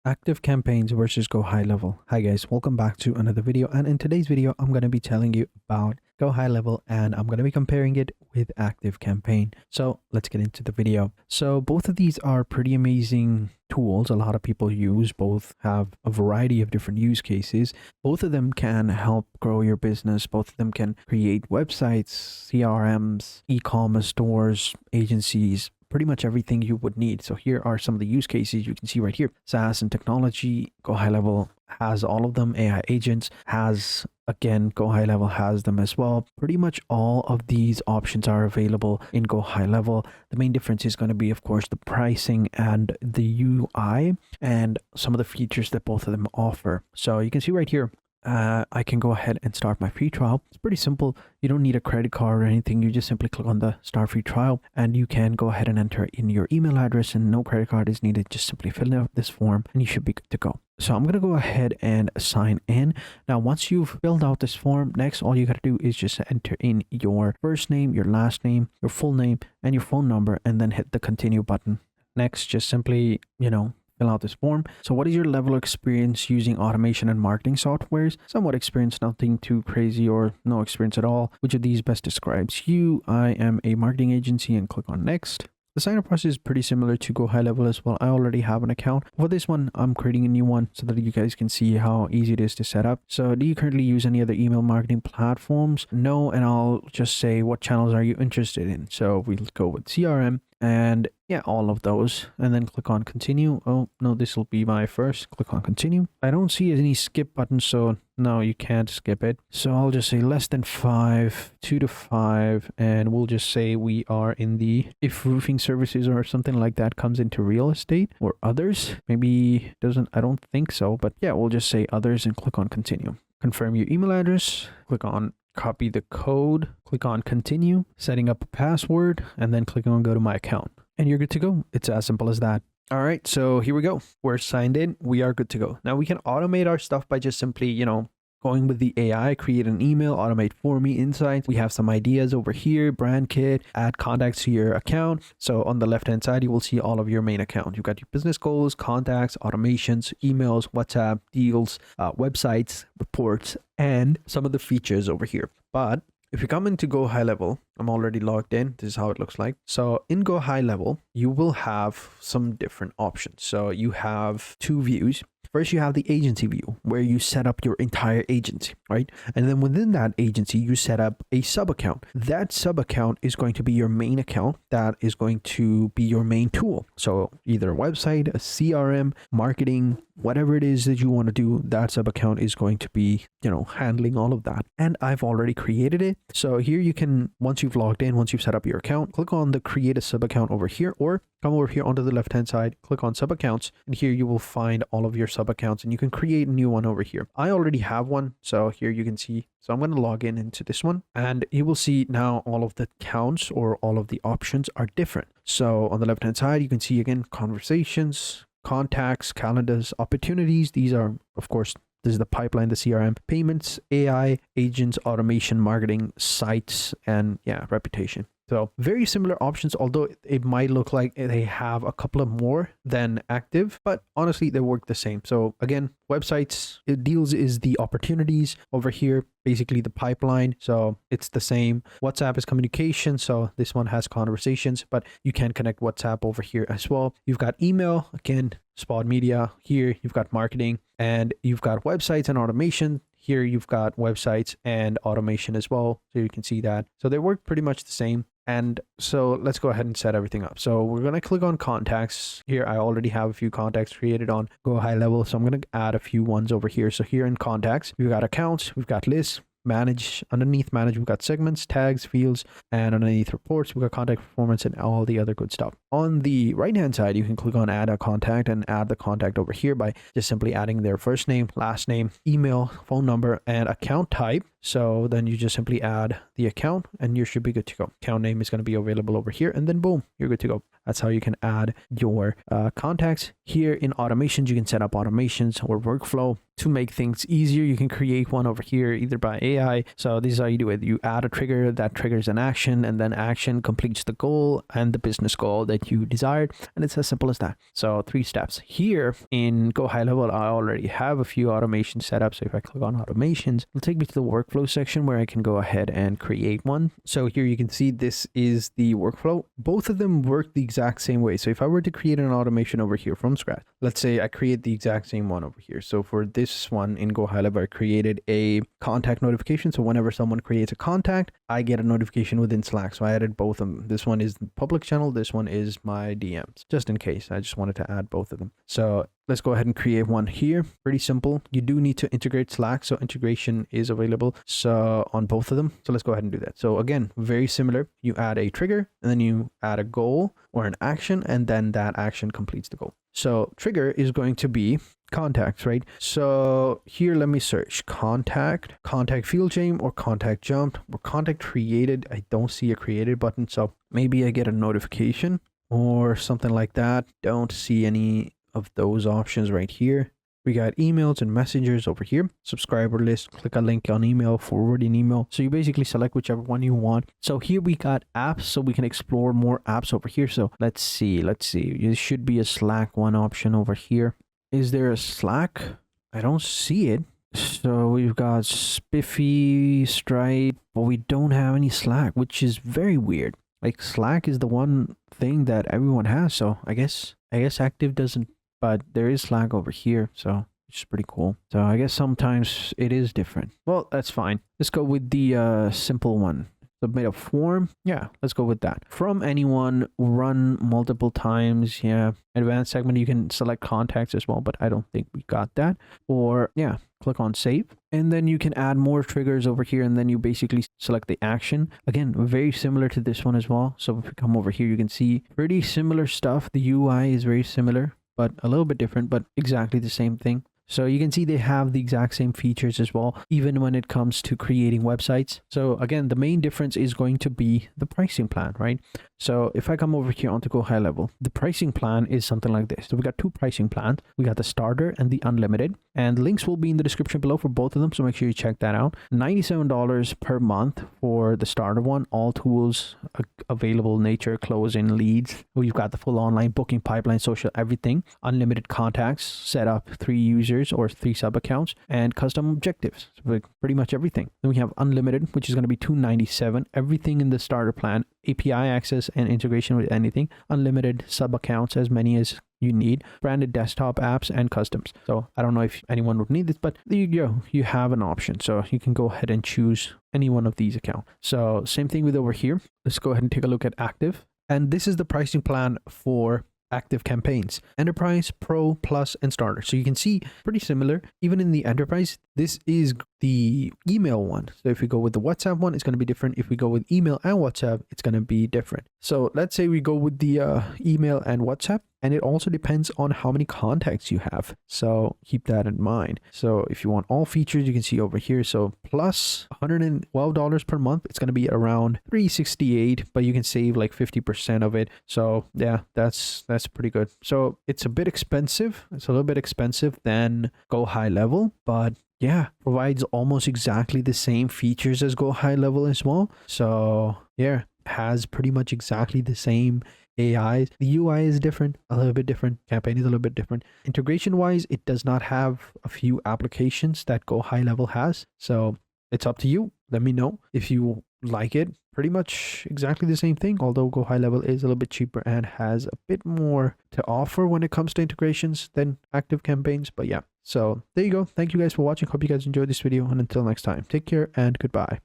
Active campaigns versus go high level. Hi guys, welcome back to another video, and in today's video I'm going to be telling you about go high level and I'm going to be comparing it with active campaign. So let's get into the video. So both of these are pretty amazing tools a lot of people use. Both have a variety of different use cases. Both of them can help grow your business. Both of them can create websites, CRMs, e-commerce stores, agencies, pretty much everything you would need. So here are some of the use cases you can see right here. SaaS and technology, GoHighLevel has all of them. AI agents has, again, GoHighLevel has them as well. Pretty much all of these options are available in GoHighLevel. The main difference is going to be, of course, the pricing and the UI and some of the features that both of them offer. So you can see right here, I can go ahead and start my free trial. It's pretty simple. You don't need a credit card or anything. You just simply click on the start free trial and you can go ahead and enter in your email address, and no credit card is needed. Just simply fill out this form and you should be good to go. So I'm going to go ahead and sign in. Now, once you've filled out this form, next, all you got to do is just enter in your first name, your last name, your full name, and your phone number, and then hit the continue button. Next, just simply, fill out this form. So what is your level of experience using automation and marketing softwares? Somewhat experience, nothing too crazy, or no experience at all. Which of these best describes you? I am a marketing agency, and click on next. The sign up process is pretty similar to go high level as well. I already have an account. For this one, I'm creating a new one so that you guys can see how easy it is to set up. So do you currently use any other email marketing platforms? No, and I'll just say, what channels are you interested in? So we'll go with CRM. And yeah, all of those, and then click on continue. Oh no, this will be my first. Click on continue. I don't see any skip button, so no, you can't skip it. So I'll just say less than 5, 2 to 5, and we'll just say we are in the, if roofing services or something like that comes into real estate or others, maybe doesn't, I don't think so, but yeah, we'll just say others and click on continue. Confirm your email address, click on copy the code, click on continue, setting up a password, and then click on go to my account. And you're good to go. It's as simple as that. All right, so here we go. We're signed in. We are good to go. Now we can automate our stuff by just simply, going with the AI, create an email, automate for me insights. We have some ideas over here, brand kit, add contacts to your account. So on the left-hand side, you will see all of your main account. You've got your business goals, contacts, automations, emails, WhatsApp, deals, websites, reports, and some of the features over here. But if you come into Go High Level, I'm already logged in. This is how it looks like. So in Go High Level, you will have some different options. So you have two views. First, you have the agency view where you set up your entire agency, right? And then within that agency, you set up a sub account. That sub account is going to be your main account. That is going to be your main tool. So either a website, a CRM, marketing, whatever it is that you want to do, that sub account is going to be, handling all of that. And I've already created it. So here you can, once you've logged in, once you've set up your account, click on the create a sub account over here, or come over here onto the left hand side, click on sub accounts, and here you will find all of your sub accounts, and you can create a new one over here. I already have one, so here you can see. So I'm going to log in into this one, and you will see now all of the accounts or all of the options are different. So on the left hand side, you can see again conversations, contacts, calendars, opportunities. These are, of course, this is the pipeline, the CRM, payments, AI, agents, automation, marketing, sites, and yeah, reputation. So very similar options, although it might look like they have a couple of more than active, but honestly, they work the same. So again, websites, deals is the opportunities over here, basically the pipeline. So it's the same. WhatsApp is communication. So this one has conversations, but you can connect WhatsApp over here as well. You've got email, again, spot media. Here you've got marketing, and you've got websites and automation. Here you've got websites and automation as well. So you can see that. So they work pretty much the same. And so let's go ahead and set everything up. So we're going to click on contacts. Here, I already have a few contacts created on Go High Level. So I'm going to add a few ones over here. So here in contacts, we've got accounts, we've got lists, manage. Underneath manage, we've got segments, tags, fields, and underneath reports, we've got contact performance and all the other good stuff. On the right hand side, you can click on add a contact and add the contact over here by just simply adding their first name, last name, email, phone number, and account type. So then you just simply add the account and you should be good to go. Account name is going to be available over here, and then boom, you're good to go. That's how you can add your contacts. Here in automations, you can set up automations or workflow to make things easier. You can create one over here either by AI. So this is how you do it. You add a trigger that triggers an action, and then action completes the goal and the business goal that you desired. And it's as simple as that. So 3 steps. Here in GoHighLevel, I already have a few automations set up. So if I click on automations, it'll take me to the workflow section where I can go ahead and create one. So here you can see this is the workflow. Both of them work the exact same way. So if I were to create an automation over here from scratch, let's say I create the exact same one over here. So for this one in GoHighLevel, I created a contact notification. So whenever someone creates a contact, I get a notification within Slack. So I added both of them. This one is the public channel. This one is my DMs, just in case. I just wanted to add both of them. So let's go ahead and create one here. Pretty simple. You do need to integrate Slack, so integration is available on both of them. So let's go ahead and do that. So again, very similar. You add a trigger, and then you add a goal or an action, and then that action completes the goal. So trigger is going to be contacts, right? So here, let me search contact field change or contact jumped or contact created. I don't see a created button, so maybe I get a notification or something like that. Don't see any of those options right here. We got emails and messengers over here. Subscriber list, click a link on email, forward an email. So you basically select whichever one you want. So here we got apps, so we can explore more apps over here. So let's see. There should be a Slack one option over here. Is there a Slack? I don't see it. So we've got Spiffy, Stripe, but we don't have any Slack, which is very weird. Like Slack is the one thing that everyone has. So I guess Active doesn't. But there is Slack over here, so which is pretty cool. So I guess sometimes it is different. Well, that's fine. Let's go with the simple one. Submit a form. Yeah, let's go with that. From anyone, run multiple times. Yeah, advanced segment, you can select contacts as well, but I don't think we got that. Or yeah, click on save. And then you can add more triggers over here, and then you basically select the action. Again, very similar to this one as well. So if you come over here, you can see pretty similar stuff. The UI is very similar, but a little bit different, but exactly the same thing. So you can see they have the exact same features as well, even when it comes to creating websites. So again, the main difference is going to be the pricing plan, right? So if I come over here onto GoHighLevel, the pricing plan is something like this. So we got 2 pricing plans. We got the starter and the unlimited, and links will be in the description below for both of them. So make sure you check that out. $97 per month for the starter one, all tools available, nature, closing, leads. We've got the full online booking pipeline, social, everything, unlimited contacts, set up 3 users or 3 sub accounts, and custom objectives. So pretty much everything. Then we have unlimited, which is going to be $297. Everything in the starter plan, API access and integration with anything, unlimited sub accounts, as many as you need, branded desktop apps, and customs. So I don't know if anyone would need this, but there you go. You have an option. So you can go ahead and choose any one of these accounts. So same thing with over here. Let's go ahead and take a look at active. And this is the pricing plan for active campaigns: Enterprise, Pro, Plus, and Starter. So you can see pretty similar. Even in the Enterprise, this is the email one. So if we go with the WhatsApp one, it's going to be different. If we go with email and WhatsApp, it's going to be different. So let's say we go with the email and WhatsApp, and it also depends on how many contacts you have. So keep that in mind. So if you want all features, you can see over here. So plus $112 per month, it's going to be around $368, but you can save like 50% of it. So yeah, that's pretty good. So it's a bit expensive. It's a little bit expensive than GoHighLevel, but yeah, provides almost exactly the same features as GoHighLevel as well. So yeah, has pretty much exactly the same AIs. The UI is different, a little bit different. Campaign is a little bit different. Integration wise, it does not have a few applications that GoHighLevel has. So it's up to you. Let me know if you like it. Pretty much exactly the same thing, although GoHighLevel is a little bit cheaper and has a bit more to offer when it comes to integrations than active campaigns. But yeah, so there you go. Thank you guys for watching. Hope you guys enjoyed this video, and until next time, take care and goodbye.